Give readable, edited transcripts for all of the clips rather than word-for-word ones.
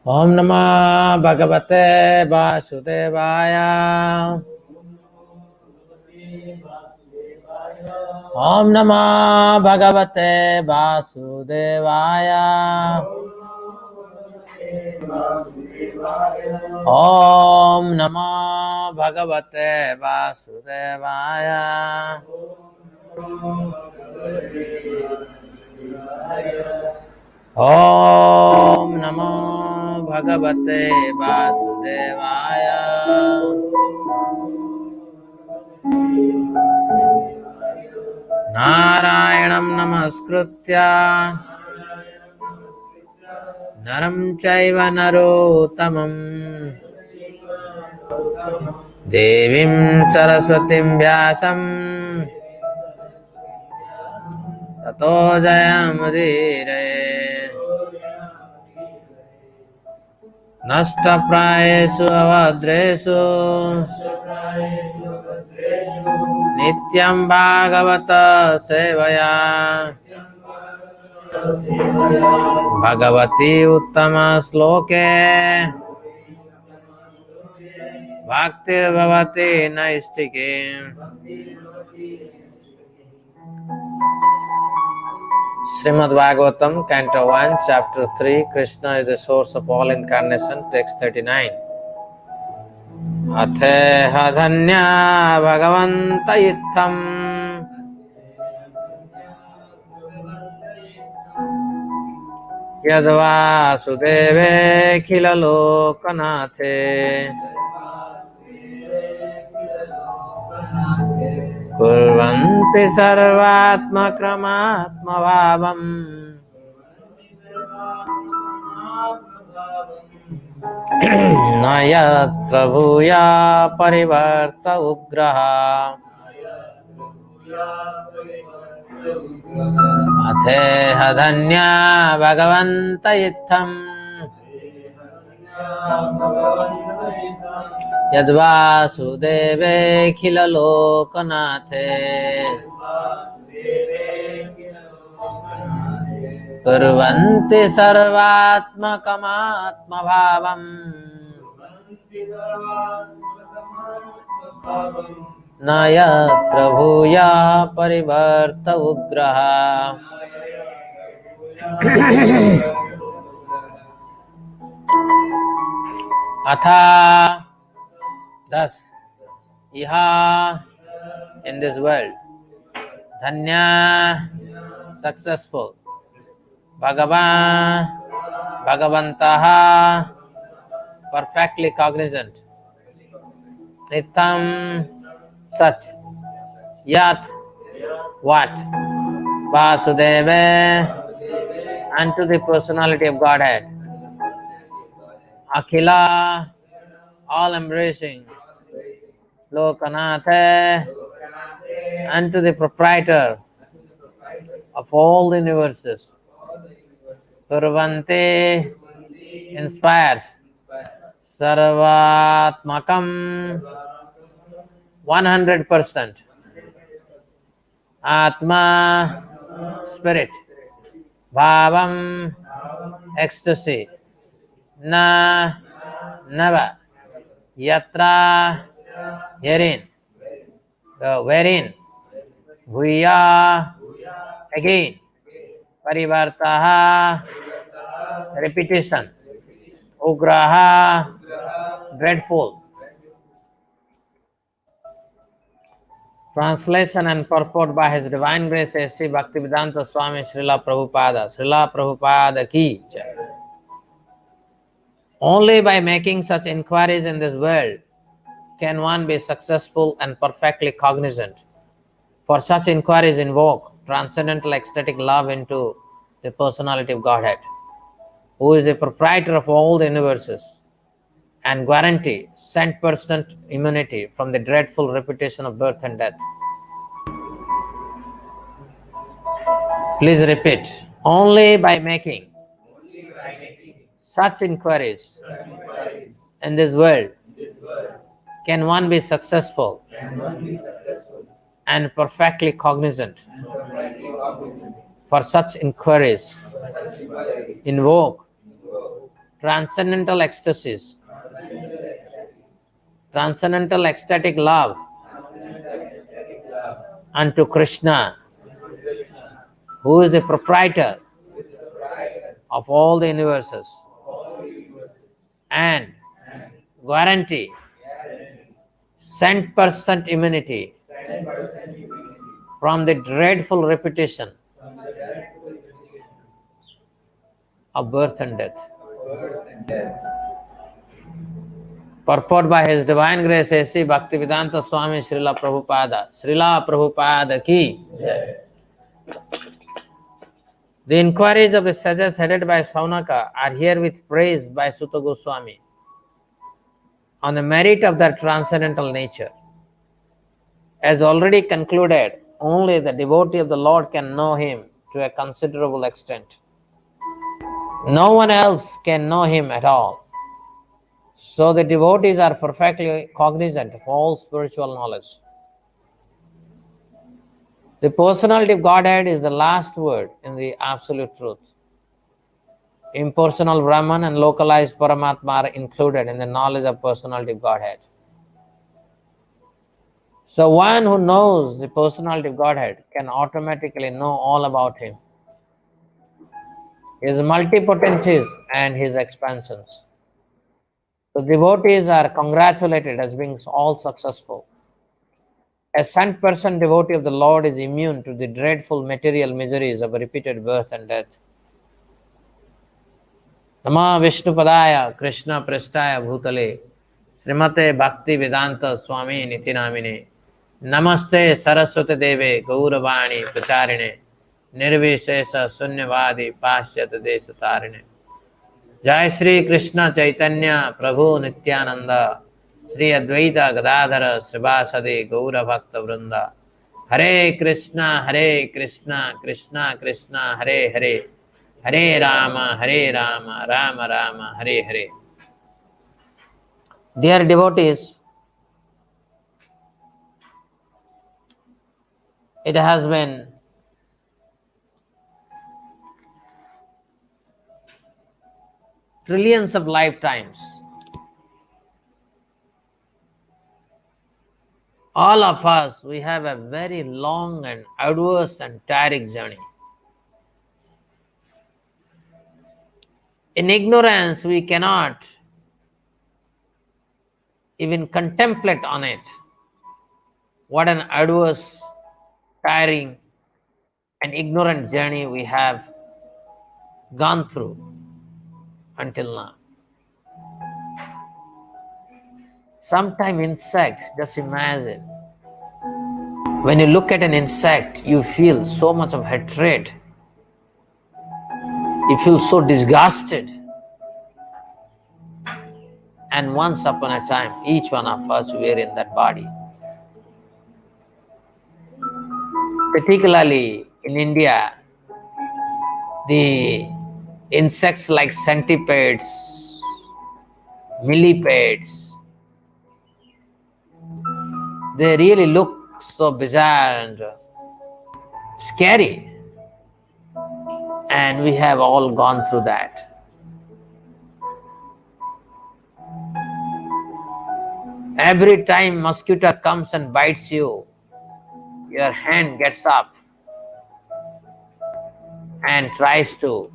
Om Namah Bhagavate Vasudevaya. Om Namah Bhagavate Vasudevaya. Om Namah Bhagavate Vasudevaya. Om Namah Bhagavate Vasudevaya. Narayanam Namaskritya Naram Chaiva Narottamam Devim Saraswatim Vyasam Tato Jayamudire Nasta Prayesu Avadresu Nityam Bhagavata Sevaya Bhagavati Uttama Sloke Bhaktir Bhavati Naistike. Srimad Bhagavatam, Canto 1, Chapter 3, Krishna is the source of all incarnation, text 39. Atheha dhanya bhagavanta yittham yadva sudeve khila lokanathe kurvanti sarvatma kramatma bhavam nayatra bhuya parivarta ugraha atheha dhanya bhagavanta yittham yadva sudeve khila lokanathe kurvanti sarvatmakamatma bhavam nayatra bhuya parivarta ugraha. Atha, thus, iha, in this world, dhanya, successful, bhagavan, bhagavantaha, perfectly cognizant, nitam, such, yat, what, vasudeva, unto the personality of Godhead, akhila, all embracing, lokanatha, unto the proprietor of all the universes, kurvanti, inspires, sarvatmakam, 100%, atma, spirit, bhavam, ecstasy, na, never, yatra, herein, wherein, bhuya, again, parivartaha, repetition, ugraha, dreadful. Translation and purport by His Divine Grace A.C. Bhaktivedanta Swami Srila Prabhupada. Srila Prabhupada ki jai. Only by making such inquiries in this world can one be successful and perfectly cognizant. For such inquiries invoke transcendental ecstatic love into the personality of Godhead, who is the proprietor of all the universes, and guarantee 100% immunity from the dreadful repetition of birth and death. Please repeat. Only by making such inquiries in this world can one be successful and perfectly cognizant. For such inquiries invoke transcendental ecstasies, transcendental ecstatic love unto Krishna, who is the proprietor of all the universes, and guarantee 100% immunity from the dreadful repetition of birth and death. Purport by His Divine Grace A.C. Bhaktivedanta Swami Srila Prabhupada. Srila Prabhupada ki. The inquiries of the sages headed by Saunaka are herewith praised by Sutta Goswami on the merit of their transcendental nature. As already concluded, only the devotee of the Lord can know Him to a considerable extent. No one else can know Him at all. So the devotees are perfectly cognizant of all spiritual knowledge. The personality of Godhead is the last word in the absolute truth. Impersonal Brahman and localized Paramatma are included in the knowledge of personality of Godhead. So one who knows the personality of Godhead can automatically know all about Him, His multipotentials and His expansions. The devotees are congratulated as being all successful. A 100% devotee of the Lord is immune to the dreadful material miseries of repeated birth and death. Nama Vishnu Padaya Krishna Prestaya Bhutale Srimate Bhakti Vedanta Swami Nitinamine Namaste Saraswati Deve Gauravani Pracharine Nirvishesha Sunyavadi Pashyata Desatarine Jai Shri Krishna Chaitanya Prabhu Nityananda Shri Advaita Gadadhara Srivasadi Gaura Bhakta Vrinda Hare Krishna Krishna Krishna Hare Hare Hare Rama Rama Rama Hare Hare. Dear devotees, it has been trillions of lifetimes. All of us, we have a very long and arduous and tiring journey. In ignorance, we cannot even contemplate on it. What an arduous, tiring, and ignorant journey we have gone through until now. Sometime insect, just imagine. When you look at an insect, you feel so much of hatred. You feel so disgusted. And once upon a time, each one of us were in that body. Particularly in India, the insects like centipedes, millipedes, they really look so bizarre and scary. And we have all gone through that. Every time mosquito comes and bites you, your hand gets up and tries to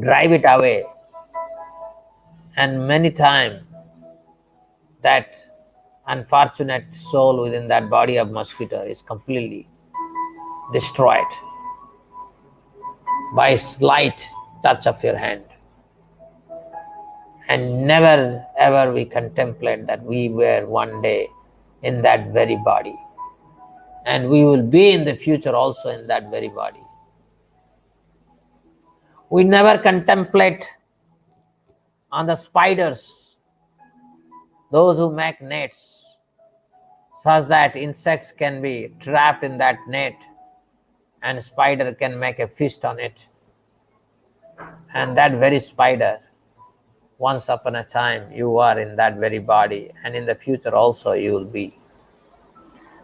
drive it away. And many times that unfortunate soul within that body of mosquito is completely destroyed by a slight touch of your hand. And never ever we contemplate that we were one day in that very body. And we will be in the future also in that very body. We never contemplate on the spiders, those who make nets, such that insects can be trapped in that net and a spider can make a feast on it. And that very spider, once upon a time, you are in that very body, and in the future also you will be.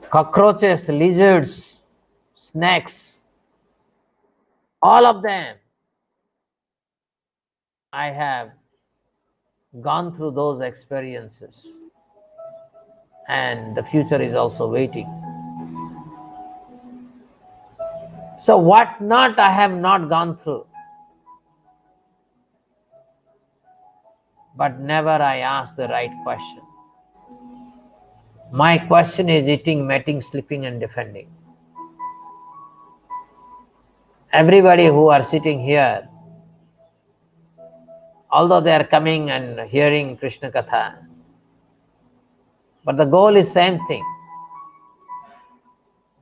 Cockroaches, lizards, snakes, all of them I have gone through those experiences, and the future is also waiting. So what not I have not gone through, but never I ask the right question. My question is eating, mating, sleeping, and defending. Everybody who are sitting here, although they are coming and hearing Krishna Katha, but the goal is same thing: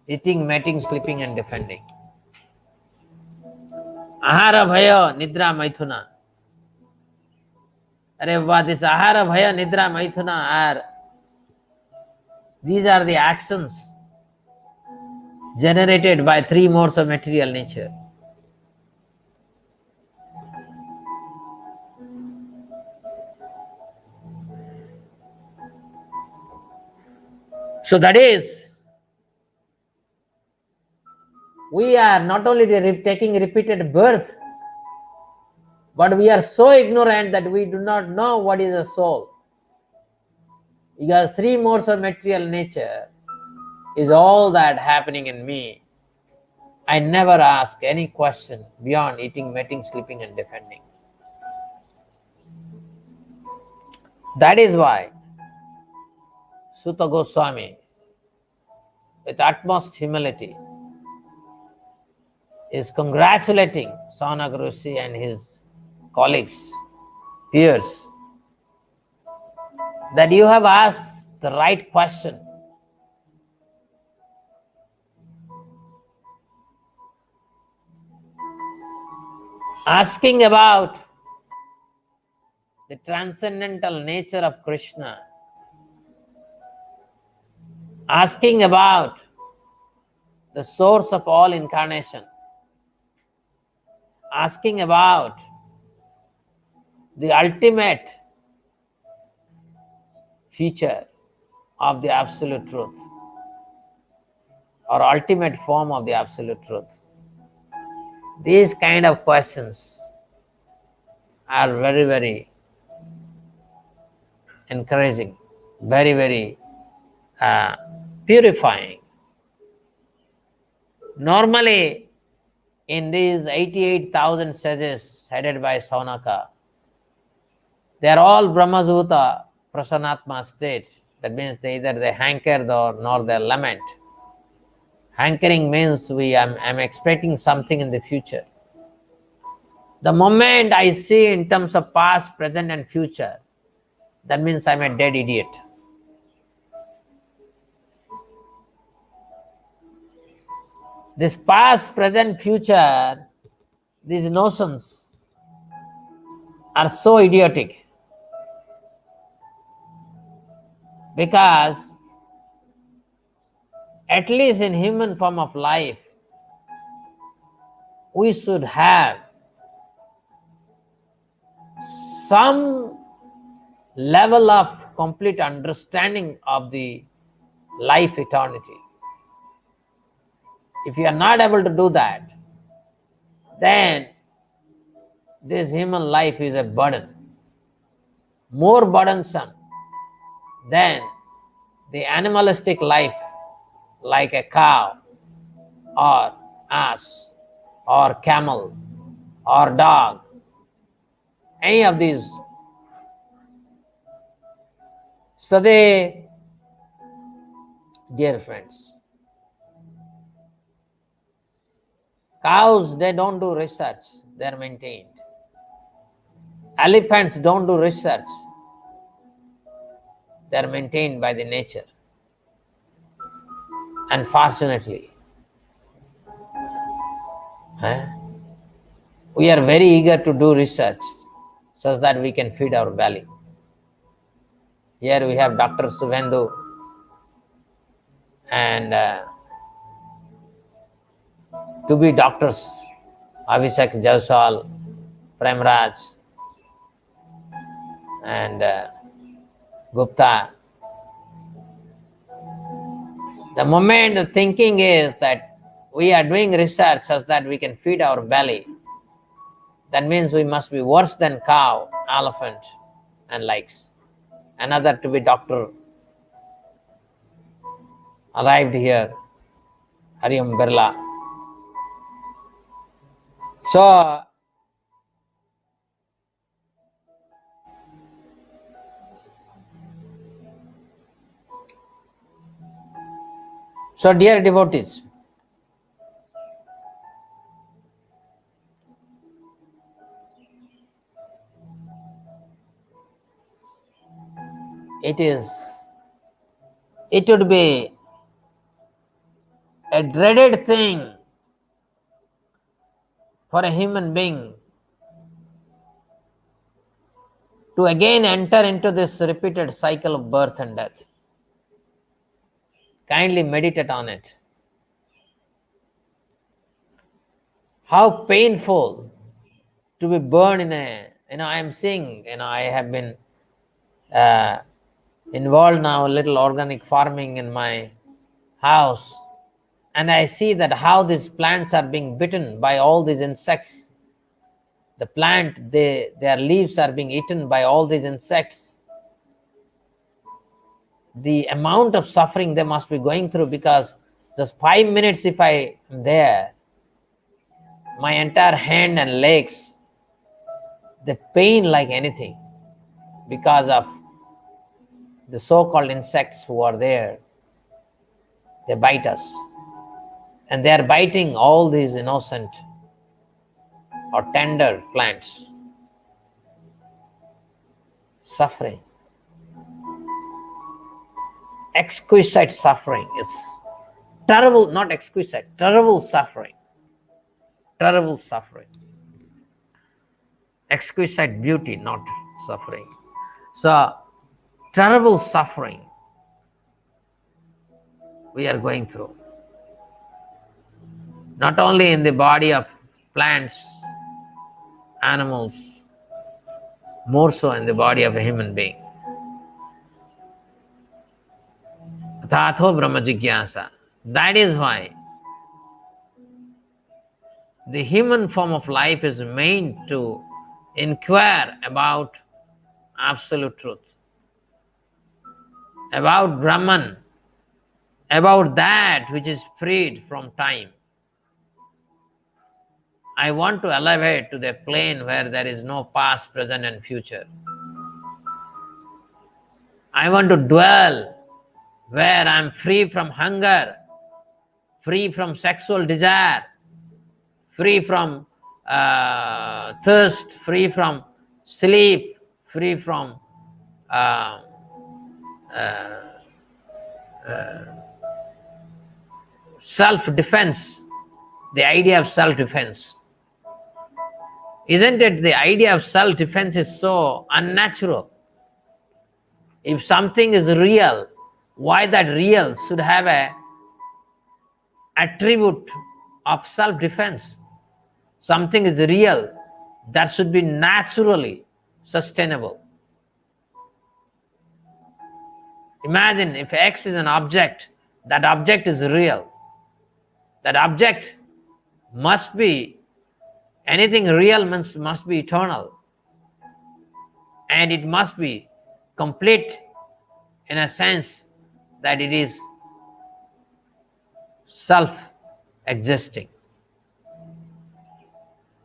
eating, mating, sleeping, and defending. Ahara, bhaya, nidra, maithuna. This ahara, bhaya, nidra, maithuna these are the actions generated by three modes of material nature. So that is, we are not only taking repeated birth, but we are so ignorant that we do not know what is a soul. Because three modes of material nature is all that happening in me. I never ask any question beyond eating, mating, sleeping, and defending. That is why Sutta Goswami, with utmost humility, is congratulating Sanaka Rishi and his colleagues, peers, that you have asked the right question. Asking about the transcendental nature of Krishna, asking about the source of all incarnation, asking about the ultimate feature of the absolute truth, or ultimate form of the absolute truth. These kind of questions are very, very encouraging, very, very purifying. Normally, in these 88,000 sages headed by Saunaka, they are all Brahmasuta Prasanatma state. That means either they hanker nor they lament. Hankering means I'm expecting something in the future. The moment I see in terms of past, present, and future, that means I'm a dead idiot. This past, present, future, these notions are so idiotic, because at least in human form of life, we should have some level of complete understanding of the life eternity. If you are not able to do that, then this human life is a burden, more burdensome than the animalistic life, like a cow or ass or camel or dog, any of these. So dear friends, cows, they don't do research, they are maintained. Elephants don't do research, they are maintained by the nature. Unfortunately, we are very eager to do research so that we can feed our belly. Here we have Dr. Suvendu and to be doctors, Abhishek Jaiswal, Premraj, and Gupta. The moment the thinking is that we are doing research such that we can feed our belly, That means we must be worse than cow, elephant, and likes. Another to be doctor arrived here, Hariam Birla. So dear devotees, it would be a dreaded thing for a human being to again enter into this repeated cycle of birth and death. Kindly meditate on it. How painful to be born in a, I am seeing, I have been involved now a little organic farming in my house, and I see that how these plants are being bitten by all these insects. The plant, their leaves are being eaten by all these insects. The amount of suffering they must be going through, because just 5 minutes if I am there, my entire hand and legs, they pain like anything because of the so-called insects who are there. They bite us, and they are biting all these innocent or tender plants. Suffering, exquisite suffering. It's terrible, not exquisite, terrible suffering. Terrible suffering. Exquisite beauty, not suffering. So, terrible suffering we are going through. Not only in the body of plants, animals, more so in the body of a human being. Tatho Brahma Jigyasa. That is why the human form of life is meant to inquire about absolute truth, about Brahman, about that which is freed from time. I want to elevate to the plane where there is no past, present, and future. I want to dwell where I am free from hunger, free from sexual desire, free from thirst, free from sleep, free from self-defense, the idea of self-defense. Isn't it the idea of self-defense is so unnatural? If something is real, why that real should have a attribute of self-defense? Something is real, that should be naturally sustainable. Imagine if X is an object, that object is real. That object must be, anything real must be eternal. And it must be complete in a sense that it is self-existing.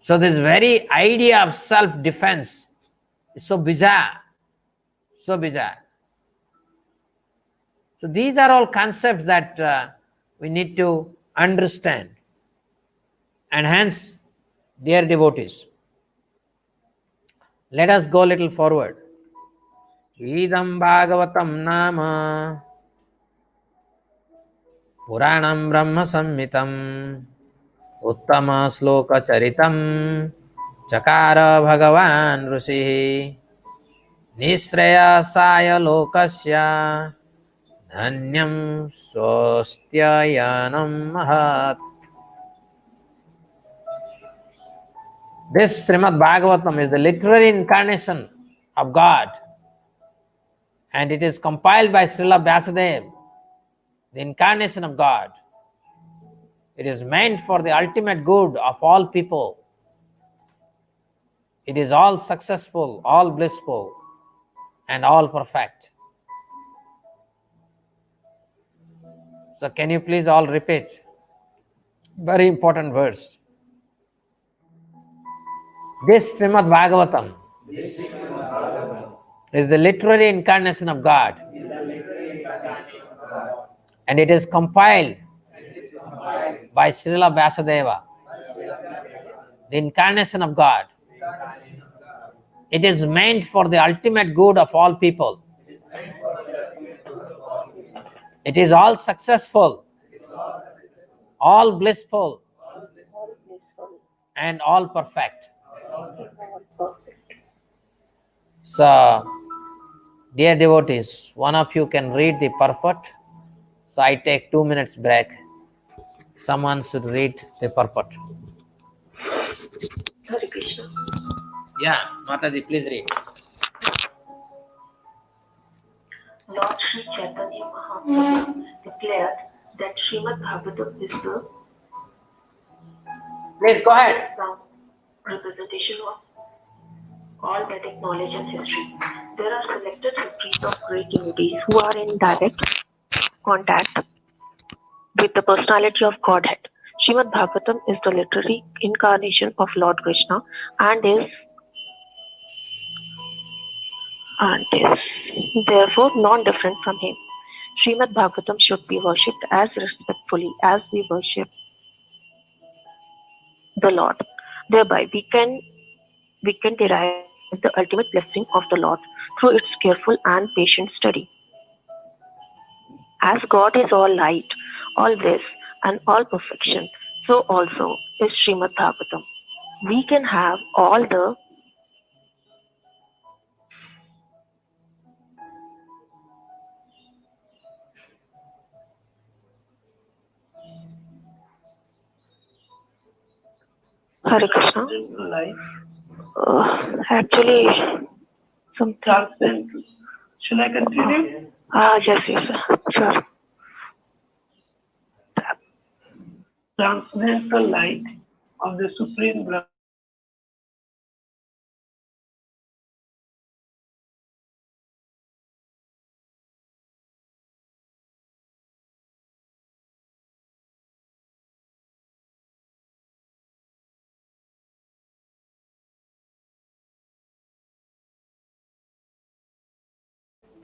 So this very idea of self-defense is so bizarre, so bizarre. So these are all concepts that we need to understand. And hence, dear devotees, let us go a little forward. Idam Bhagavatam Nama Puranam Brahma Samhitam Uttama Sloka Charitam Chakara Bhagavan Rishi Nisraya Saya Lokasya Dhanyam Swastyayanam Mahat. This Srimad Bhagavatam is the literary incarnation of God, and it is compiled by Srila Vyasadeva, the incarnation of God. It is meant for the ultimate good of all people. It is all successful, all blissful, and all perfect. So can you please all repeat? Very important verse. This Srimad Bhagavatam is the literary incarnation of God, and it is compiled by Srila Vyasadeva, the incarnation of God. It is meant for the ultimate good of all people. It is all successful, all blissful, and all perfect. So, dear devotees, one of you can read the purport. So I take 2 minutes break. Someone should read the purport. Hare Krishna. Yeah, Mataji, please read. Lord Sri Chaitanya Mahaprabhu declared that Srimad Bhagavatam is the Please go ahead. representation of all Vedic knowledge and history. There are selected histories of great devotees who are in direct contact with the personality of Godhead. Srimad Bhagavatam is the literary incarnation of Lord Krishna and is therefore non-different from him. Srimad Bhagavatam should be worshipped as respectfully as we worship the Lord. Thereby we can derive the ultimate blessing of the Lord through its careful and patient study. As God is all light, all bliss, and all perfection, so also is Srimad Bhagavatam. We can have all the Hare Krishna. Actually, some Transcendence. Shall I continue? Yes, sure. Transcendental light of the Supreme Brahman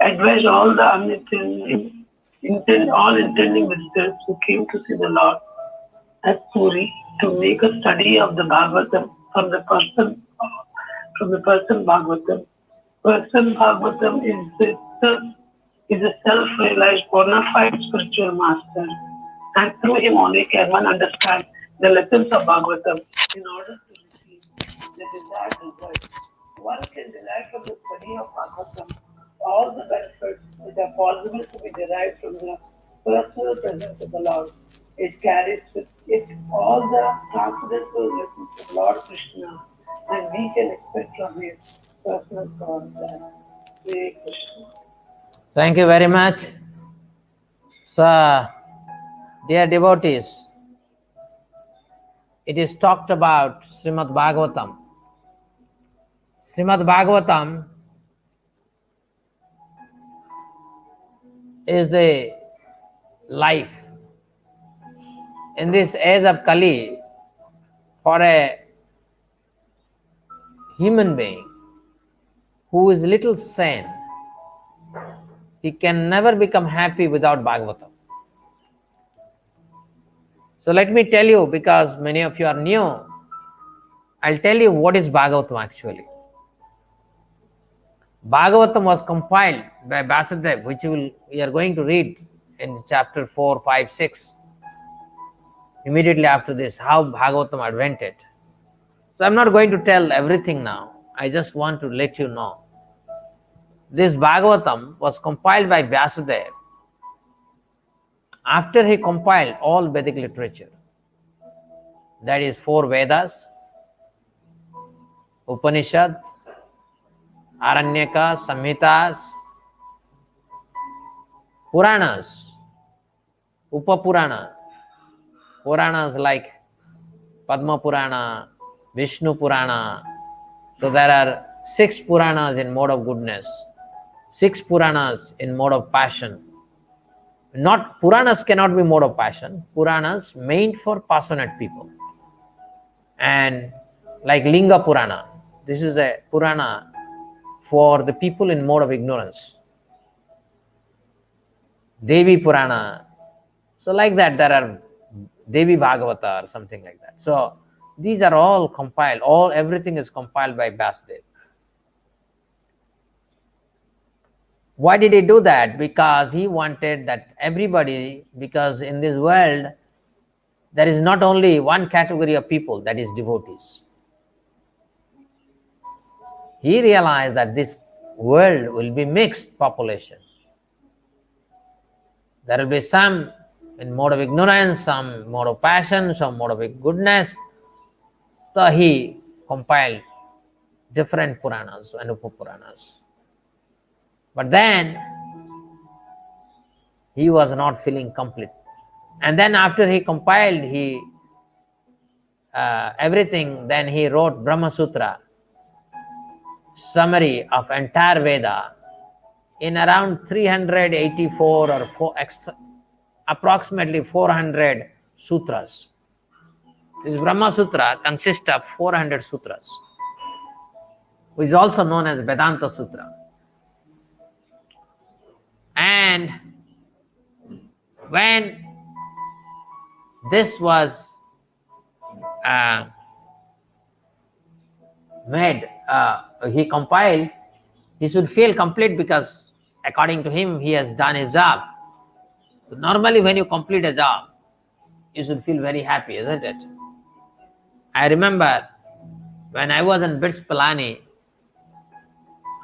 advised all the all intending visitors who came to see the Lord at Puri to make a study of the Bhagavatam from the person Bhagavatam. Person Bhagavatam is a self-realized bona fide spiritual master, and through him only can one understand the lessons of Bhagavatam in order to receive the desired result. One can derive from the study of Bhagavatam all the benefits that are possible to be derived from the personal presence of the Lord. It carries with it all the transcendental lessons of Lord Krishna, and we can expect from his personal contact. Hare Krishna. Thank you very much. So, dear devotees, it is talked about Srimad Bhagavatam. Srimad Bhagavatam is the life. In this age of Kali, for a human being who is little sane, he can never become happy without Bhagavatam. So let me tell you, because many of you are new, I'll tell you what is Bhagavatam actually. Bhagavatam was compiled by Vyasadeva, which we are going to read in chapter 4, 5, 6. Immediately after this, how Bhagavatam invented. So I'm not going to tell everything now. I just want to let you know. This Bhagavatam was compiled by Vyasadeva after he compiled all Vedic literature. That is 4 Vedas, Upanishad, Aranyaka, Samhitas, Puranas, Upapurana, Puranas like Padma Purana, Vishnu Purana, So there are 6 Puranas in mode of goodness, 6 Puranas in mode of passion. Not Puranas cannot be mode of passion. Puranas meant for passionate people. And like Linga Purana, this is a Purana for the people in mode of ignorance. Devi Purana. So like that, there are Devi Bhagavata or something like that. So these are all compiled. Everything is compiled by Vasudev. Why did he do that? Because he wanted that everybody, because in this world, there is not only one category of people, that is devotees. He realized that this world will be mixed population. There will be some in mode of ignorance, some mode of passion, some mode of goodness. So he compiled different Puranas and Upapuranas. But then he was not feeling complete. And then after he compiled everything, then he wrote Brahma Sutra, summary of entire Veda, in around 384 or approximately 400 sutras. This Brahma Sutra consists of 400 sutras, which is also known as Vedanta Sutra. And when this was made, he compiled, he should feel complete because according to him, he has done his job. So normally when you complete a job, you should feel very happy, isn't it? I remember when I was in BITS Pilani,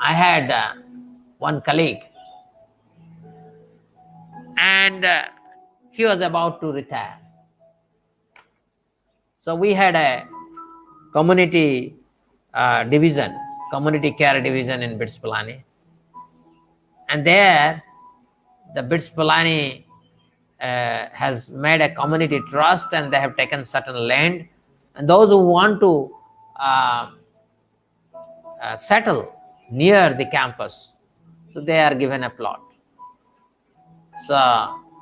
I had one colleague and he was about to retire. So we had a community division, community care division in BITS Pilani. And there, the BITS Pilani has made a community trust and they have taken certain land. And those who want to settle near the campus, so they are given a plot. So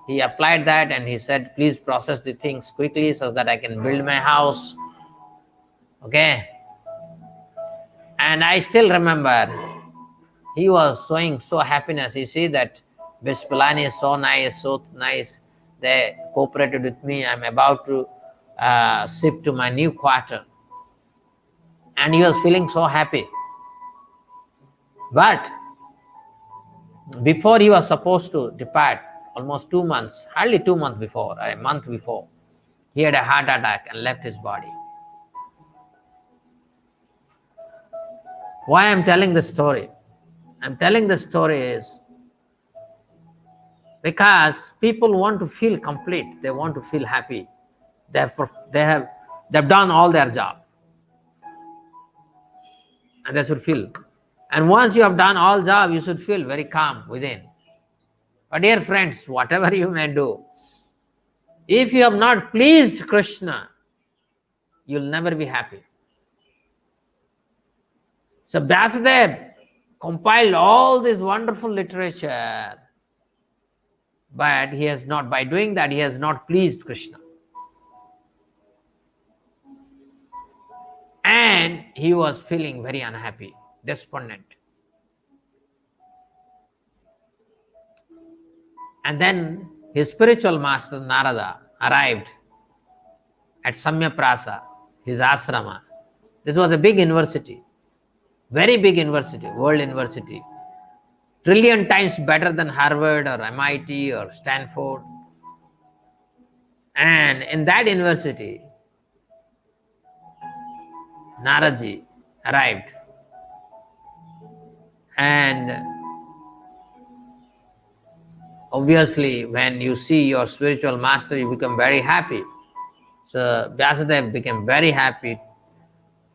he applied that and he said, please process the things quickly so that I can build my house. Okay. And I still remember he was showing so happiness. You see that BITS Pilani is so nice. They cooperated with me. I'm about to shift to my new quarter. And he was feeling so happy. But before he was supposed to depart, almost 2 months, hardly 2 months before, a month before, he had a heart attack and left his body. Why I'm telling this story? I'm telling this story is because people want to feel complete. They want to feel happy. They've done all their job. And they should feel. And once you have done all job, you should feel very calm within. But dear friends, whatever you may do, if you have not pleased Krishna, you'll never be happy. So Vasudev compiled all this wonderful literature, but he has not, by doing that, he has not pleased Krishna. And he was feeling very unhappy, despondent. And then his spiritual master Narada arrived at Samyaprasa, his asrama. This was a big university, very big university, world university, trillion times better than Harvard or MIT or Stanford. And in that university, Naradji arrived. And obviously, when you see your spiritual master, you become very happy. So Vyasadeva became very happy,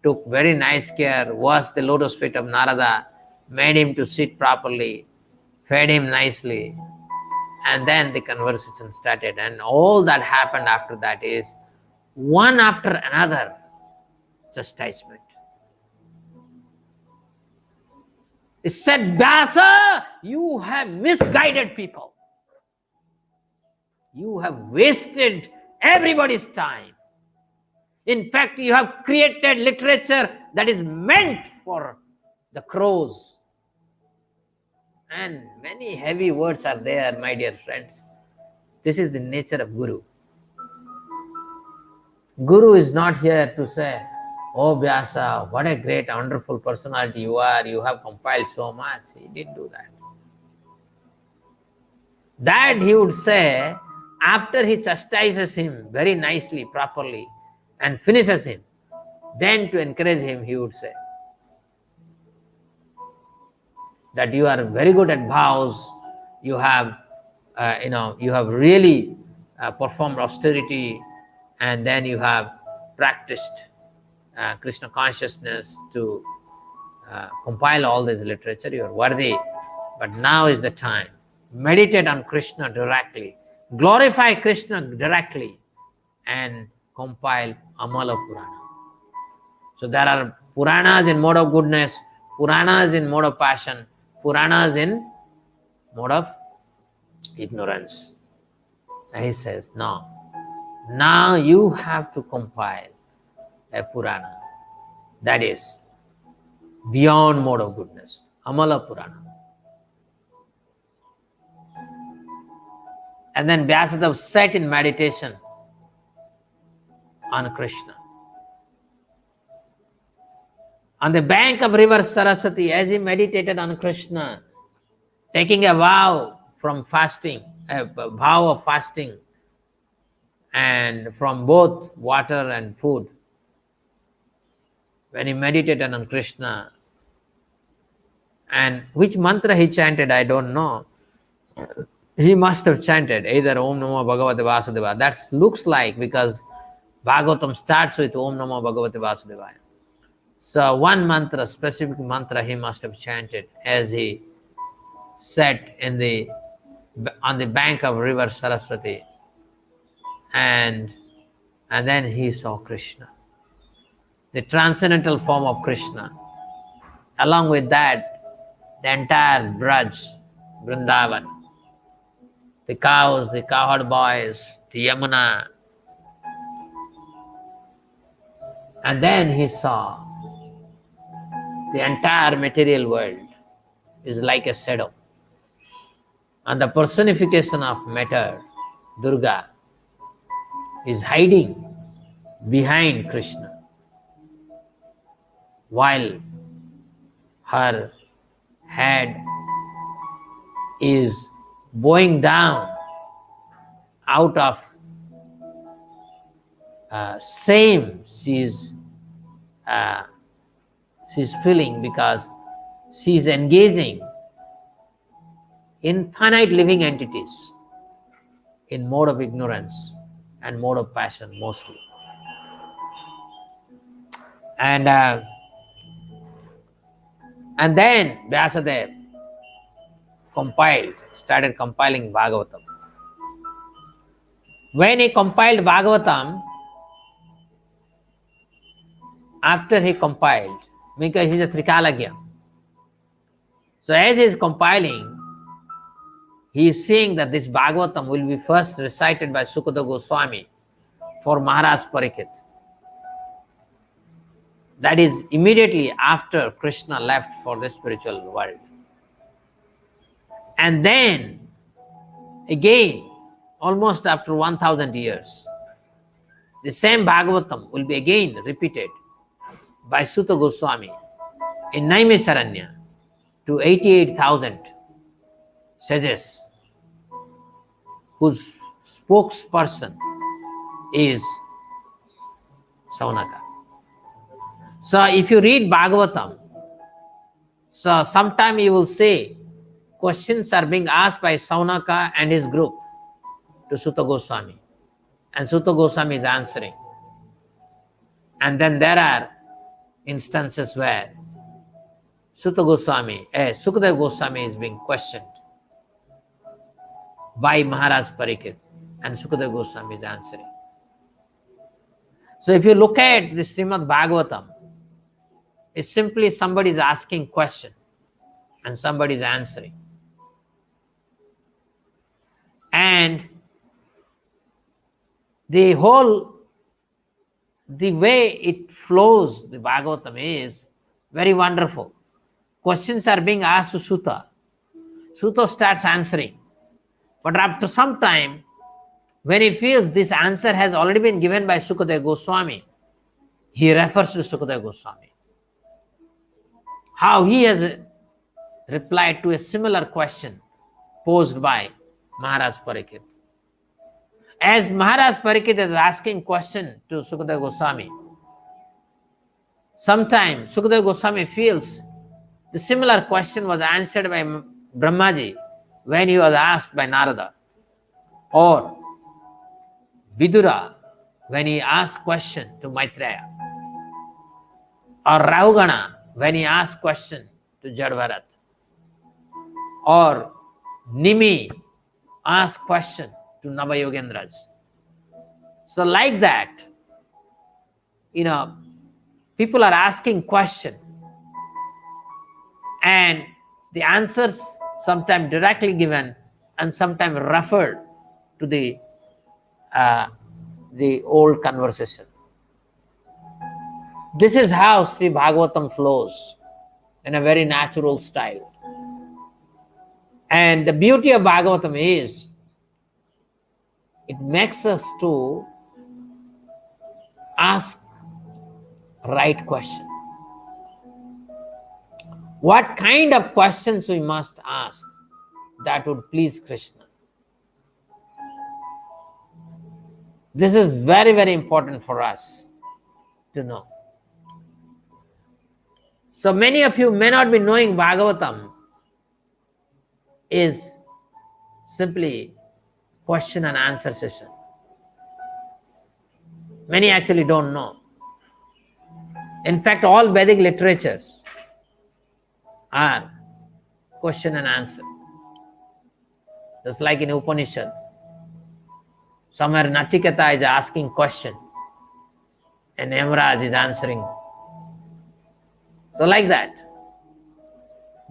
took very nice care, washed the lotus feet of Narada, made him to sit properly, fed him nicely, and then the conversation started. And all that happened after that is one after another chastisement. It said, Vyasa, you have misguided people. You have wasted everybody's time. In fact, you have created literature that is meant for the crows. And many heavy words are there, my dear friends. This is the nature of Guru. Guru is not here to say, oh Vyasa, what a great, wonderful personality you are. You have compiled so much. He didn't do that. That he would say after he chastises him very nicely, properly, and finishes him. Then to encourage him, he would say that you are very good at vows. You have, you have really performed austerity, and then you have practiced Krishna consciousness to compile all this literature. You are worthy, but now is the time. Meditate on Krishna directly, glorify Krishna directly, and compile Amala Purana. So there are Puranas in mode of goodness, Puranas in mode of passion, Puranas in mode of ignorance. And he says, no, now you have to compile a Purana that is beyond mode of goodness, Amala Purana. And then Vyasadeva sat in meditation on Krishna. On the bank of river Saraswati, as he meditated on Krishna, taking a vow from fasting, a vow of fasting, and from both water and food, when he meditated on Krishna, and which mantra he chanted, I don't know. He must have chanted either Om Namo Bhagavate Vasudevaya. That looks like, because Bhagavatam starts with Om Namo Bhagavate Vasudevaya. So one mantra, specific mantra, he must have chanted as he sat on the bank of river Saraswati, and then he saw Krishna, the transcendental form of Krishna. Along with that, the entire Braj, Vrindavan, the cows, the cowherd boys, the Yamuna. And then he saw the entire material world is like a shadow. And the personification of matter, Durga, is hiding behind Krishna, while her head is bowing down out of shame she's feeling, because she's engaging in finite living entities in mode of ignorance and mode of passion mostly. And then Vyasadeva started compiling Bhagavatam. When he compiled Bhagavatam, after he compiled, because he's a Trikalagya, so as he is compiling, he is seeing that this Bhagavatam will be first recited by Sukadeva Goswami for Maharaj Parikshit. That is immediately after Krishna left for the spiritual world. And then, again, almost after 1000 years, the same Bhagavatam will be again repeated by Sutta Goswami in Naimisharanya to 88,000 sages, whose spokesperson is Saunaka. So if you read Bhagavatam, so sometime you will see questions are being asked by Saunaka and his group to Sutta Goswami, and Sutta Goswami is answering. And then there are instances where Sukadeva Goswami is being questioned by Maharaj Parikshit, and Sukadeva Goswami is answering. So if you look at the Srimad Bhagavatam, it's simply somebody is asking question and somebody is answering. And the way it flows, the Bhagavatam, is very wonderful. Questions are being asked to Sutta. Sutta starts answering. But after some time, when he feels this answer has already been given by Sukadeva Goswami, he refers to Sukadeva Goswami. How he has replied to a similar question posed by Maharaj Parikshit. As Maharaj Parikshit is asking question to Sukadeva Goswami, sometimes Sukadeva Goswami feels the similar question was answered by Brahmaji when he was asked by Narada, or Vidura when he asked question to Maitreya, or Rahugana when he asked question to Jadbharat, or Nimi asked question to Navayogendras. So like that, people are asking question, and the answers sometimes directly given and sometimes referred to the old conversation. This is how Sri Bhagavatam flows in a very natural style. And the beauty of Bhagavatam is it makes us to ask right question. What kind of questions we must ask that would please Krishna? This is very, very important for us to know. So many of you may not be knowing Bhagavatam is simply question and answer session. Many actually don't know. In fact, all Vedic literatures are question and answer. Just like in Upanishads, somewhere Nachiketa is asking question and Yamaraj is answering. So like that,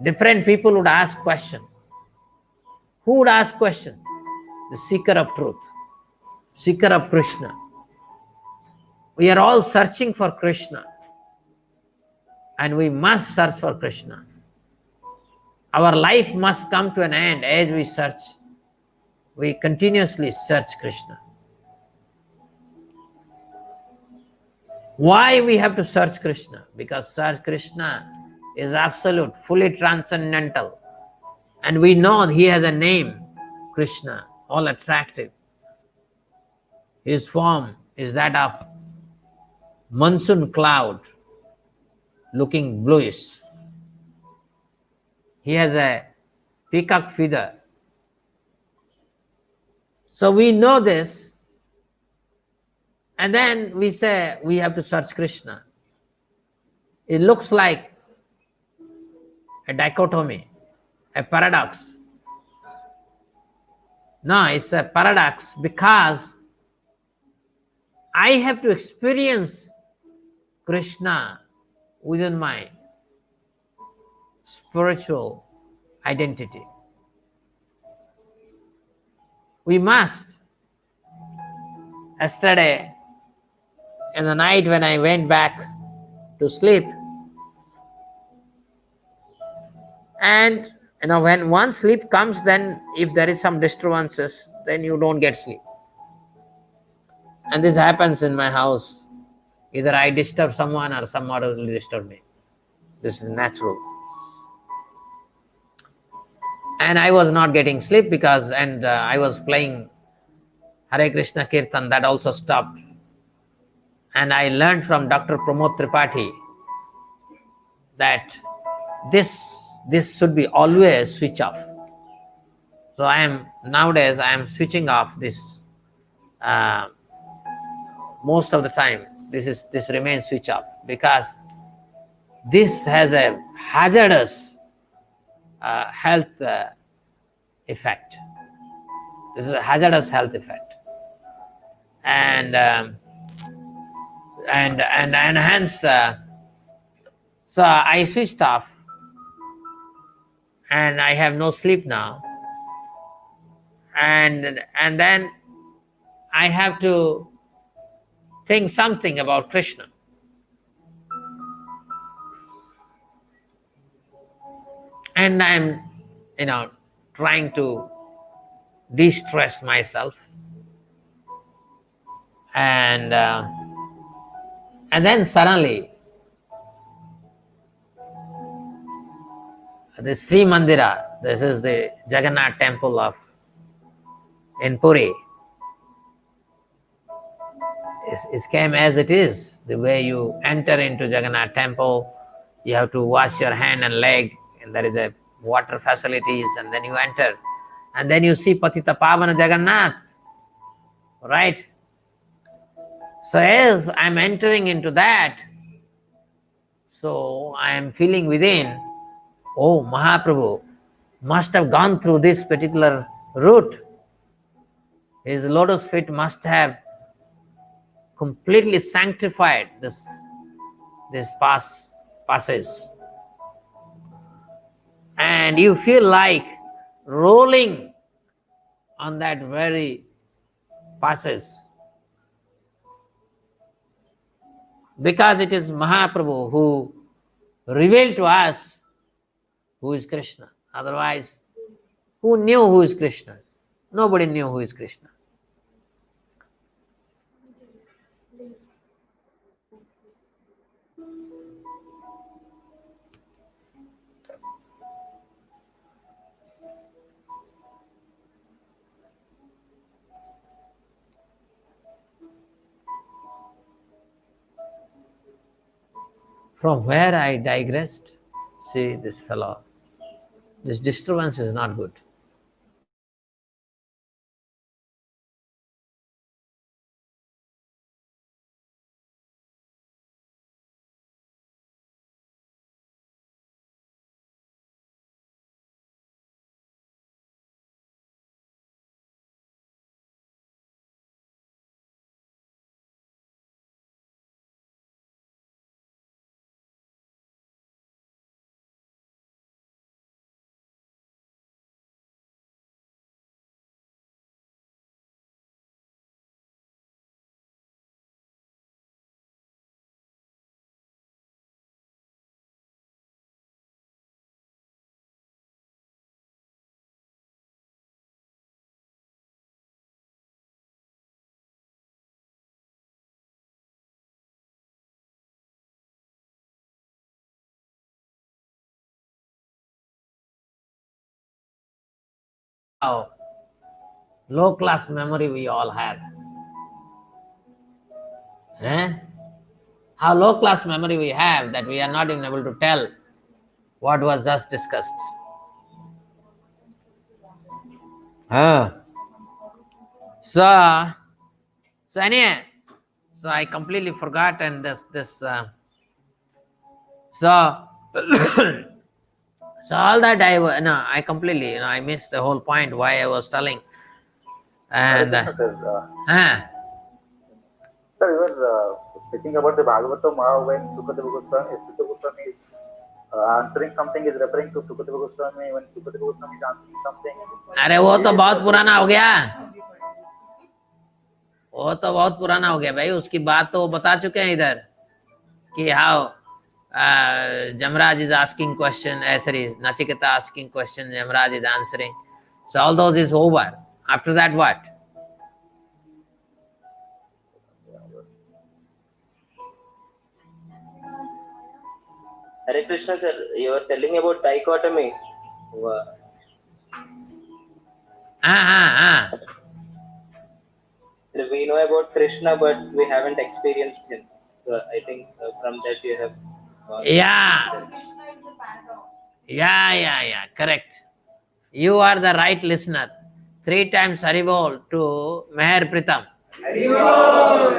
different people would ask question. Who would ask question? The seeker of truth, seeker of Krishna. We are all searching for Krishna, and we must search for Krishna. Our life must come to an end as we search. We continuously search Krishna. Why we have to search Krishna? Because search Krishna is absolute, fully transcendental. And we know he has a name, Krishna, all attractive. His form is that of monsoon cloud looking bluish. He has a peacock feather. So we know this, and then we say we have to search Krishna. It looks like a dichotomy, a paradox. No, it's a paradox because I have to experience Krishna within my spiritual identity. We must. Yesterday, in the night when I went back to sleep, and when one sleep comes, then if there is some disturbances, then you don't get sleep. And this happens in my house. Either I disturb someone or someone will disturb me. This is natural. And I was not getting sleep because, I was playing Hare Krishna Kirtan, that also stopped. And I learned from Dr. Pramod Tripathi that this should be always switch off. So nowadays I am switching off this most of the time. This remains switch off because this has a hazardous health effect. This is a hazardous health effect, and hence, so I switched off, and I have no sleep now, and then I have to think something about Krishna. And I'm, trying to de-stress myself. And then suddenly, the Sri Mandira, this is the Jagannath temple in Puri, it came as it is. The way you enter into Jagannath temple, you have to wash your hand and leg, and there is a water facilities, and then you enter, and then you see Patita Pavana Jagannath, right? So as I'm entering into that, so I am feeling within, oh, Mahaprabhu must have gone through this particular route. His lotus feet must have completely sanctified this passage. And you feel like rolling on that very passage. Because it is Mahaprabhu who revealed to us who is Krishna. Otherwise, who knew who is Krishna? Nobody knew who is Krishna. From where I digressed, see this fellow, this disturbance is not good. How low class memory we all have. Eh? How low class memory we have that we are not even able to tell what was just discussed. So, anyway, so I completely forgot, and so so all that I completely I missed the whole point why I was telling. And Sir, you were speaking about the Bhagavatam when Sukadeva Goswami is answering something, is referring to Sukadeva Goswami when Sukadeva Goswami is answering something. अरे वो तो बहुत पुराना हो गया, वो तो बहुत पुराना हो गया भाई. उसकी बात तो वो बता चुके हैं इधर कि how Jamraj is asking question, sorry, Nachiketa asking question, Jamraj is answering. So all those is over. After that, what? Hare Krishna, sir, you were telling about dichotomy. We know about Krishna, but we haven't experienced him. So I think from that you have. Yeah, correct. You are the right listener. 3 times Haribol to Meher Pritam. Haribol.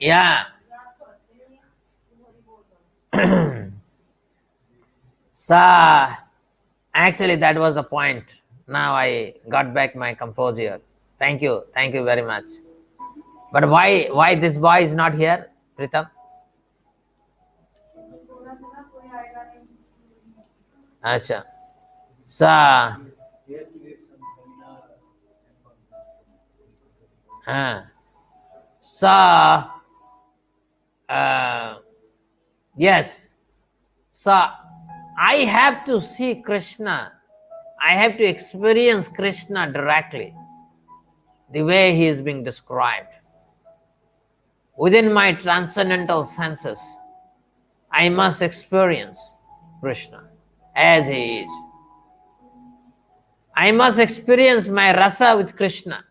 Yeah. So, actually that was the point. Now I got back my composure. Thank you very much. But why this boy is not here, Pritam? Acha. Sa. Sa. Yes. So I have to see Krishna. I have to experience Krishna directly, the way he is being described. Within my transcendental senses, I must experience Krishna as he is. I must experience my rasa with Krishna.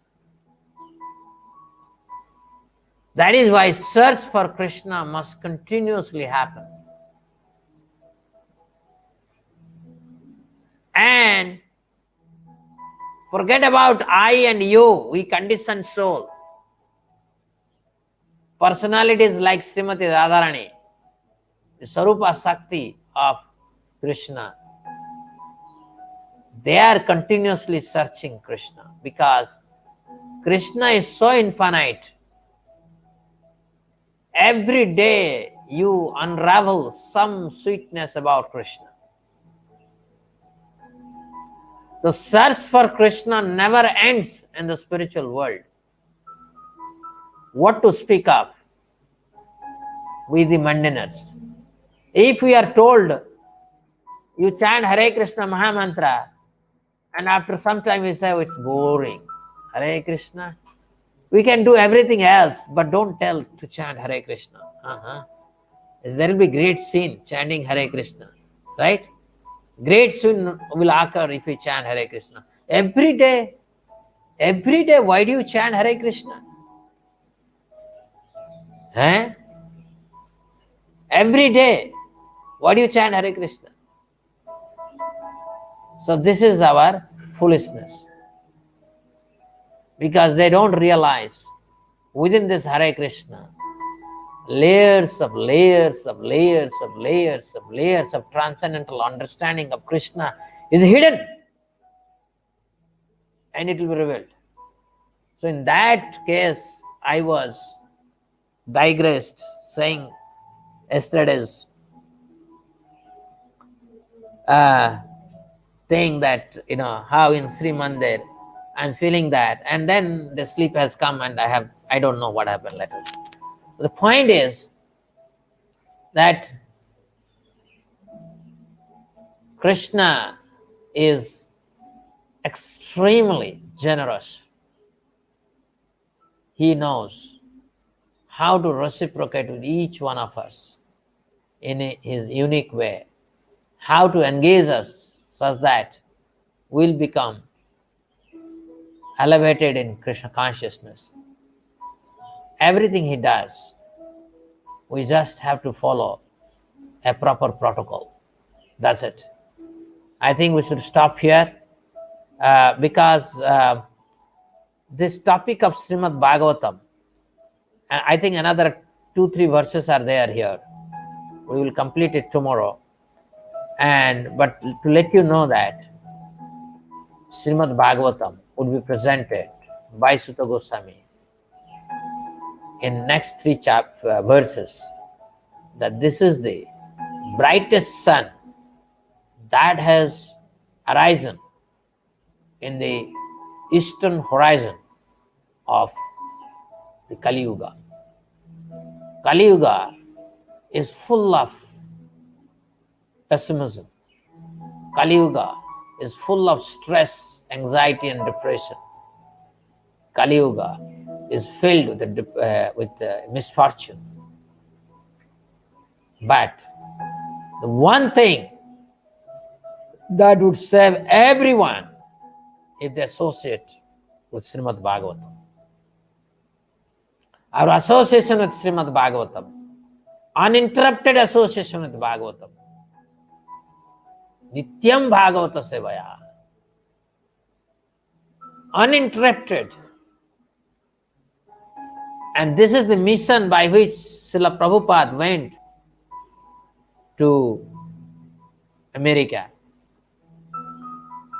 That is why search for Krishna must continuously happen. And forget about I and you, we conditioned soul. Personalities like Srimati Radharani, the Sarupa Sakti of Krishna, they are continuously searching Krishna because Krishna is so infinite. Every day you unravel some sweetness about Krishna. So search for Krishna never ends in the spiritual world. What to speak of with the mundaners? If we are told you chant Hare Krishna Mahamantra and after some time we say, oh, it's boring. Hare Krishna. We can do everything else, but don't tell to chant Hare Krishna. There will be great sin chanting Hare Krishna, right? Great sin will occur if we chant Hare Krishna. Every day, why do you chant Hare Krishna? Every day, why do you chant Hare Krishna? So this is our foolishness. Because they don't realize within this Hare Krishna, layers of transcendental understanding of Krishna is hidden and it will be revealed. So in that case, I was digressed saying yesterday's thing that, how in Sri Mandir I'm feeling that, and then the sleep has come and I don't know what happened later. The point is that Krishna is extremely generous. He knows how to reciprocate with each one of us in his unique way, how to engage us such that we'll become elevated in Krishna consciousness. Everything he does, we just have to follow a proper protocol. That's it. I think we should stop here because this topic of Srimad Bhagavatam, and I think another 2-3 verses are there here. We will complete it tomorrow. But to let you know that Srimad Bhagavatam would be presented by Sutta Goswami in next 3 verses, that this is the brightest sun that has arisen in the eastern horizon of the Kali Yuga. Kali Yuga is full of pessimism. Kali Yuga is full of stress, anxiety, and depression. Kali Yuga is filled with misfortune. But the one thing that would save everyone if they associate with Srimad Bhagavatam. Our association with Srimad Bhagavatam, uninterrupted association with Bhagavatam, Nityam Bhagavata Sevaya, uninterrupted. And this is the mission by which Srila Prabhupada went to America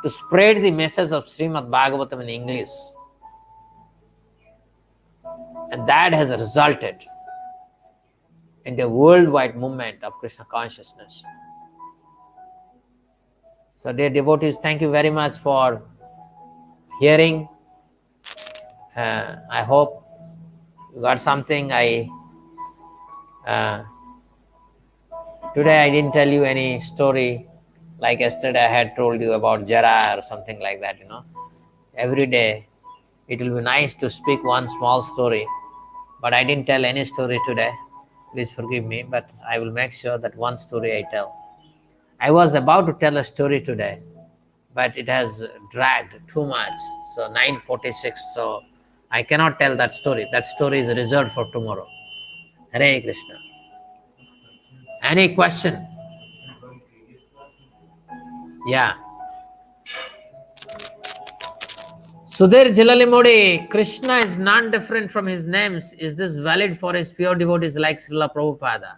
to spread the message of Srimad Bhagavatam in English. And that has resulted in the worldwide movement of Krishna consciousness. So, dear devotees, thank you very much for hearing. I hope you got something. Today I didn't tell you any story like yesterday I had told you about Jara or something like that, Every day it will be nice to speak one small story, but I didn't tell any story today. Please forgive me, but I will make sure that one story I tell. I was about to tell a story today, but it has dragged too much. So 9:46, so I cannot tell that story. That story is reserved for tomorrow. Hare Krishna. Any question? Yeah. Sudhir Jilalimodi, Krishna is non-different from his names. Is this valid for his pure devotees like Srila Prabhupada?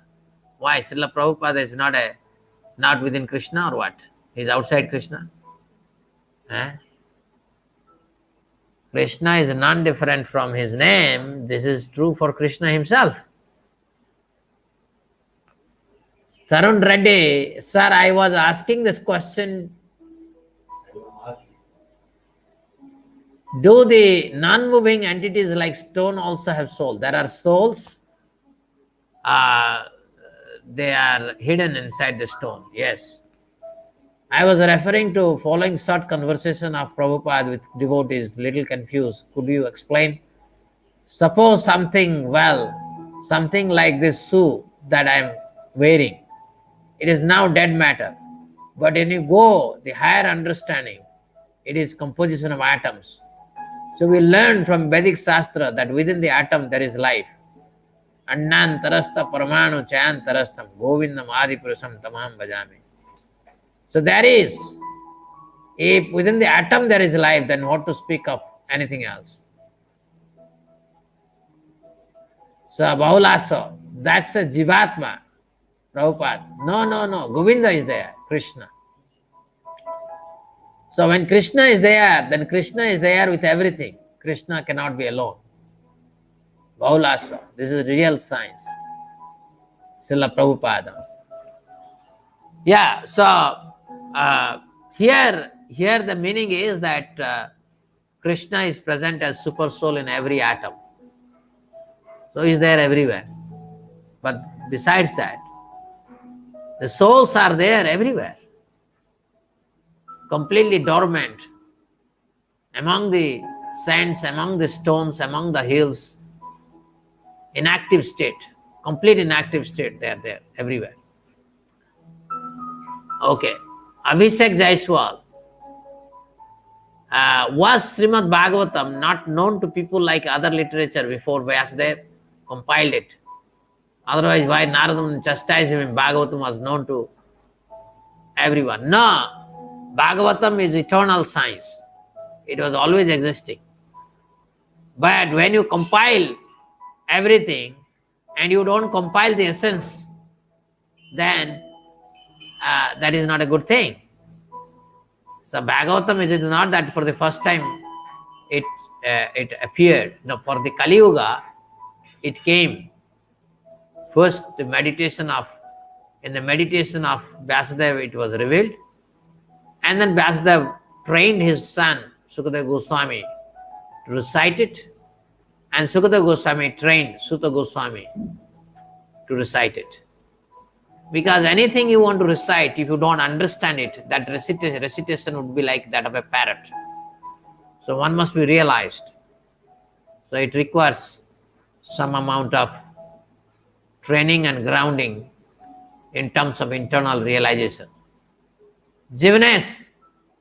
Why? Srila Prabhupada is not within Krishna or what? He's outside Krishna? Eh? Krishna is non-different from his name. This is true for Krishna himself. Tarun Reddy, sir, I was asking this question. Do the non-moving entities like stone also have soul? There are souls. They are hidden inside the stone. Yes. I was referring to following short conversation of Prabhupada with devotees, little confused. Could you explain? Suppose something like this shoe that I am wearing. It is now dead matter. But when you go the higher understanding, it is composition of atoms. So we learn from Vedic Shastra that within the atom there is life. Annantarastha paramanu chayantarastham govindam adipurusam tamam bhajami. So there is, if within the atom there is life, then what to speak of anything else? So Bahulasa, that's a Jivatma, Prabhupada. No, Govinda is there, Krishna. So when Krishna is there, then Krishna is there with everything. Krishna cannot be alone. Bahulasa, this is real science. Srila Prabhupada. Yeah, so here the meaning is that Krishna is present as super soul in every atom. So he is there everywhere. But besides that, the souls are there everywhere. Completely dormant. Among the sands, among the stones, among the hills. Inactive state. Complete inactive state, they are there everywhere. Okay. Abhishek Jaiswal. Was Srimad Bhagavatam not known to people like other literature before Vyasadeva compiled it? Otherwise, why Narada chastised him? Bhagavatam was known to everyone. No, Bhagavatam is eternal science. It was always existing. But when you compile everything and you don't compile the essence, then that is not a good thing. So Bhagavatam is not that for the first time it appeared. No, for the Kali Yuga, it came. First, in the meditation of Vyasadeva, it was revealed, and then Vyasadeva trained his son Sukadeva Goswami to recite it, and Sukadeva Goswami trained Sutta Goswami to recite it. Because anything you want to recite, if you don't understand it, that recitation would be like that of a parrot. So one must be realized. So it requires some amount of training and grounding in terms of internal realization. Jivanes,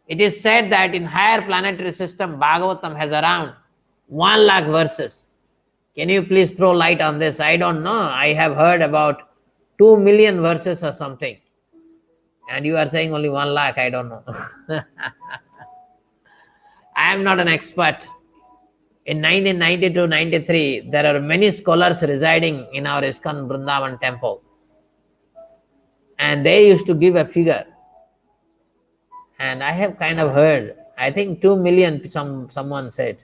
it is said that in higher planetary system, Bhagavatam has around 1 lakh verses. Can you please throw light on this? I don't know. I have heard about 2 million verses or something. And you are saying only 1 lakh, I don't know. I am not an expert. In 1992-93, there are many scholars residing in our ISKCON Vrindavan temple. And they used to give a figure. And I have kind of heard, I think 2 million, someone said.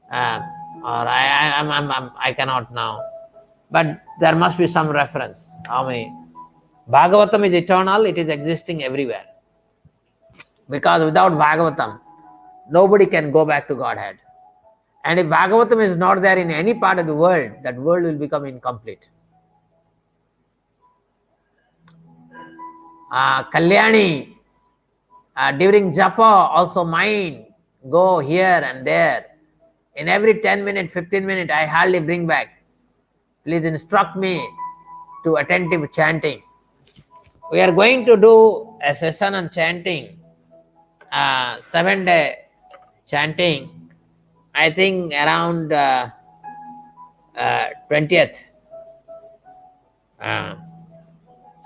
Or I cannot now. But there must be some reference. How many? Bhagavatam is eternal, it is existing everywhere. Because without Bhagavatam, nobody can go back to Godhead. And if Bhagavatam is not there in any part of the world, that world will become incomplete. Kalyani, during japa, also mind go here and there. In every 10 minutes, 15 minutes, I hardly bring back. Please instruct me to attentive chanting. We are going to do a session on chanting, 7-day chanting, I think around 20th.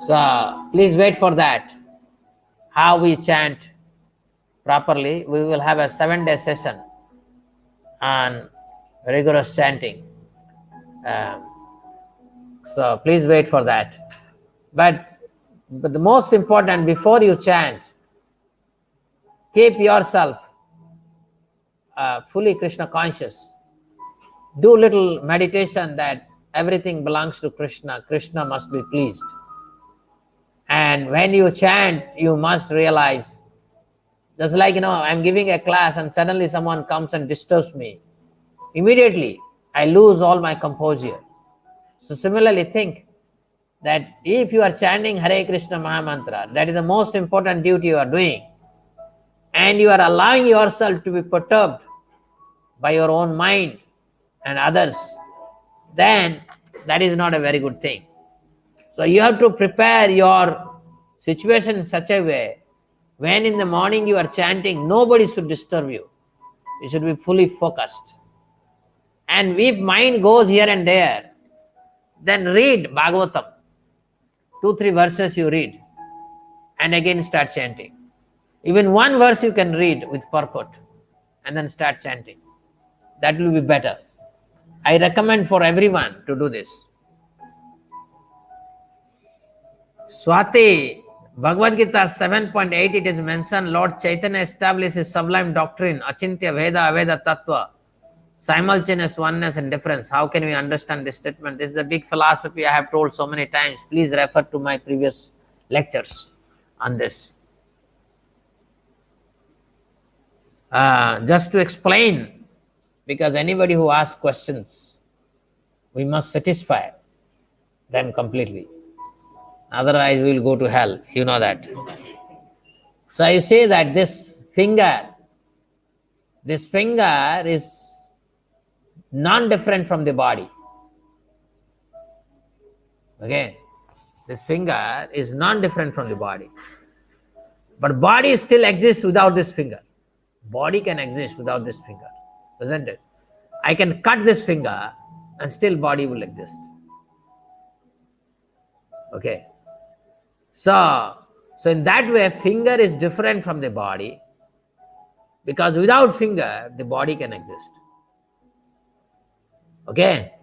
So please wait for that. How we chant properly. We will have a 7-day session on rigorous chanting. So please wait for that. But the most important, before you chant, keep yourself fully Krishna conscious. Do little meditation that everything belongs to Krishna. Krishna must be pleased. And when you chant, you must realize, just like, I'm giving a class and suddenly someone comes and disturbs me. Immediately, I lose all my composure. So similarly, think that if you are chanting Hare Krishna Mahamantra, that is the most important duty you are doing, and you are allowing yourself to be perturbed by your own mind and others, then that is not a very good thing. So you have to prepare your situation in such a way, when in the morning you are chanting, nobody should disturb you. You should be fully focused. And if mind goes here and there, then read Bhagavatam. 2-3 verses you read, and again start chanting. Even one verse you can read with purport, and then start chanting. That will be better. I recommend for everyone to do this. Swati, Bhagavad Gita 7.8, it is mentioned, Lord Chaitanya establishes sublime doctrine, Achintya Veda Aveda Tattva, simultaneous oneness and difference. How can we understand this statement? This is a big philosophy I have told so many times. Please refer to my previous lectures on this. Just to explain, because anybody who asks questions, we must satisfy them completely. Otherwise, we will go to hell. You know that. So I say that this finger is non-different from the body. Okay? This finger is non-different from the body. But body still exists without this finger. Body can exist without this finger, isn't it? I can cut this finger and still body will exist. Okay. So in that way, finger is different from the body, because without finger, the body can exist. Okay.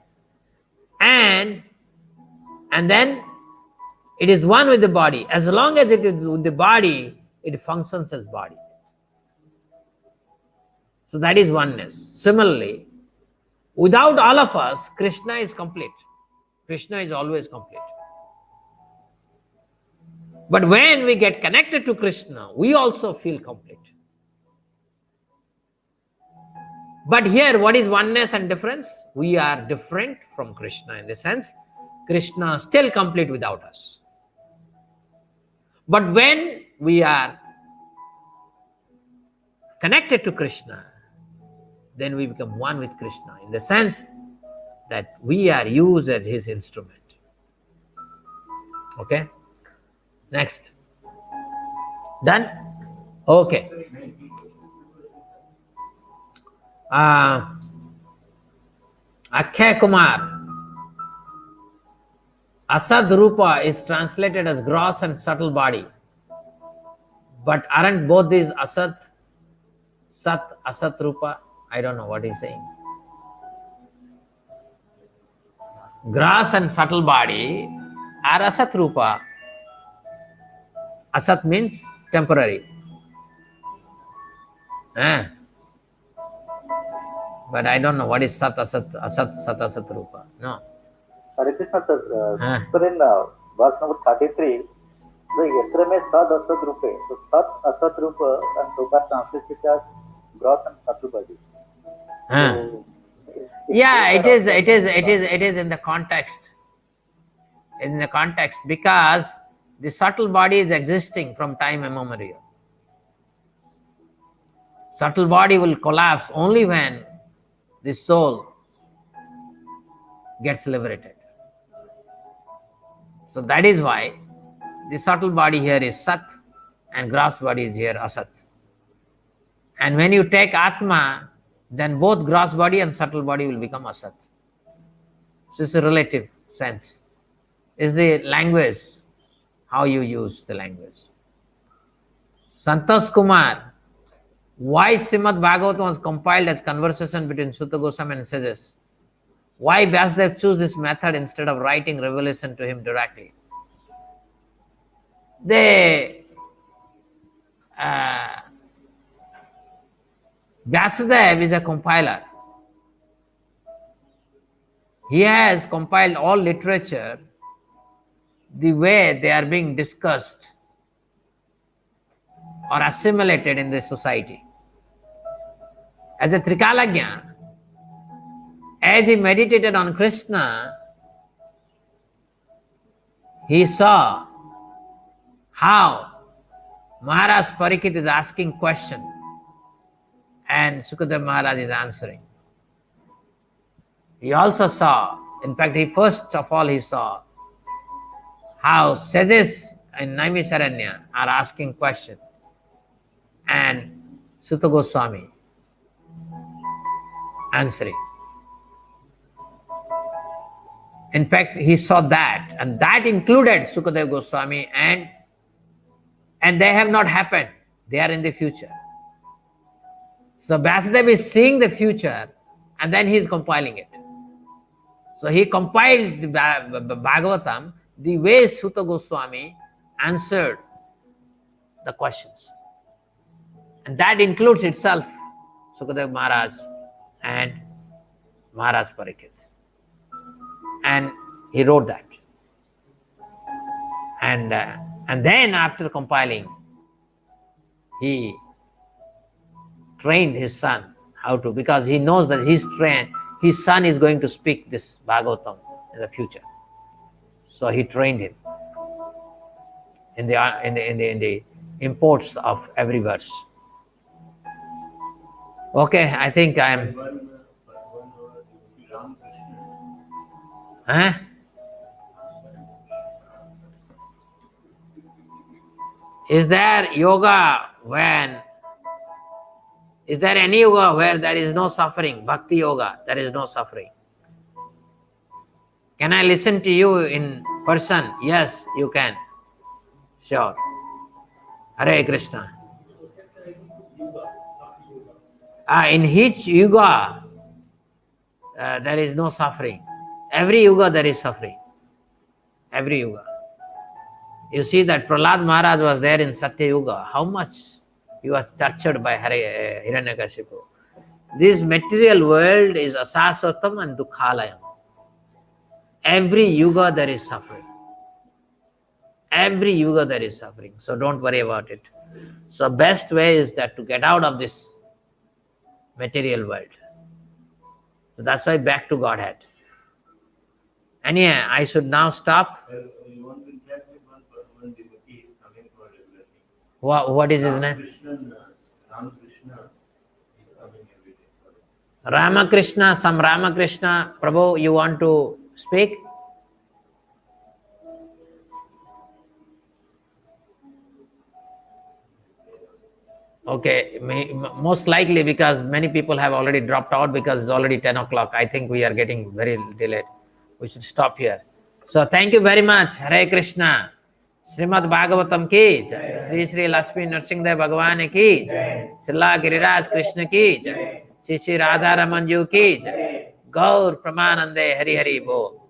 And then it is one with the body. As long as it is with the body, it functions as body. So that is oneness. Similarly, without all of us, Krishna is complete. Krishna is always complete. But when we get connected to Krishna, we also feel complete. But here, what is oneness and difference? We are different from Krishna in the sense, Krishna is still complete without us. But when we are connected to Krishna, then we become one with Krishna in the sense that we are used as his instrument. Okay? Next. Done? Okay. Akshay Kumar. Asad Rupa is translated as gross and subtle body. But aren't both these Asat, Sat, Asat Rupa? I don't know what he's saying. Gross and subtle body are Asat Rupa. Asat means temporary. But I don't know what is Sat, Asat, Sat, Asat Rupa. No. Hare Krishna, sir. So in verse number 33, So yesterday में सत असत रूपे, so सत असत रूप and रूप are translated as gross and subtle body. So Yeah, both are also it is in the context. In the context, because the subtle body is existing from time immemorial. Subtle body will collapse only when the soul gets liberated. So that is why the subtle body here is Sat and gross body is here Asat. And when you take Atma, then both gross body and subtle body will become Asat. So it's a relative sense. It's the language, how you use the language. Santosh Kumar, why Srimad Bhagavatam was compiled as conversation between Sutta Goswami and sages? Why Vyasdev chose this method instead of writing revelation to him directly? Vyasdev is a compiler. He has compiled all literature the way they are being discussed or assimilated in this society. As a Trikalagya, as he meditated on Krishna, he saw how Maharaj Parikshit is asking question and Sukadeva Maharaj is answering. He also saw, in fact, first of all he saw how sages in Naimisharanya are asking question and Sutta Goswami answering. In fact, he saw that, and that included Sukadeva Goswami, and they have not happened. They are in the future. So Vyasdev is seeing the future, and then he is compiling it. So he compiled the Bhagavatam the way Sutta Goswami answered the questions. And that includes itself Sukadeva Maharaj and Maharaj Parikshit. And he wrote that. And then after compiling, he trained his son how to, because he knows that his son is going to speak this Bhagavatam in the future. So he trained him in the imports of every verse. Okay, I think I'm. Huh? Is there yoga is there any yoga where there is no suffering? Bhakti yoga, there is no suffering. Can I listen to you in person? Yes, you can. Sure. Hare Krishna. In each yoga, there is no suffering. Every yoga there is suffering. Every yoga. You see that Prahlad Maharaj was there in Satya Yuga. How much he was tortured by Hiranyakashipu. This material world is asaswatam and dukhalayam. Every yuga there is suffering. Every yuga there is suffering. So don't worry about it. So best way is that to get out of this material world. So that's why back to Godhead. And yeah, I should now stop. What is his name? Ramakrishna, some Ramakrishna. Prabhu, you want to speak? Okay, most likely because many people have already dropped out because it's already 10 o'clock. I think we are getting very delayed. We should stop here. So thank you very much. Hare Krishna. Srimad Bhagavatam ki jai. Sri Sri Lakshmi Nrsimhadev Bhagwan ki jai. Srila Giriraj Krishna ki jai. Shri Sri Radha Ramanju ki jai. Gaur Pramanande Hari Hari Bol.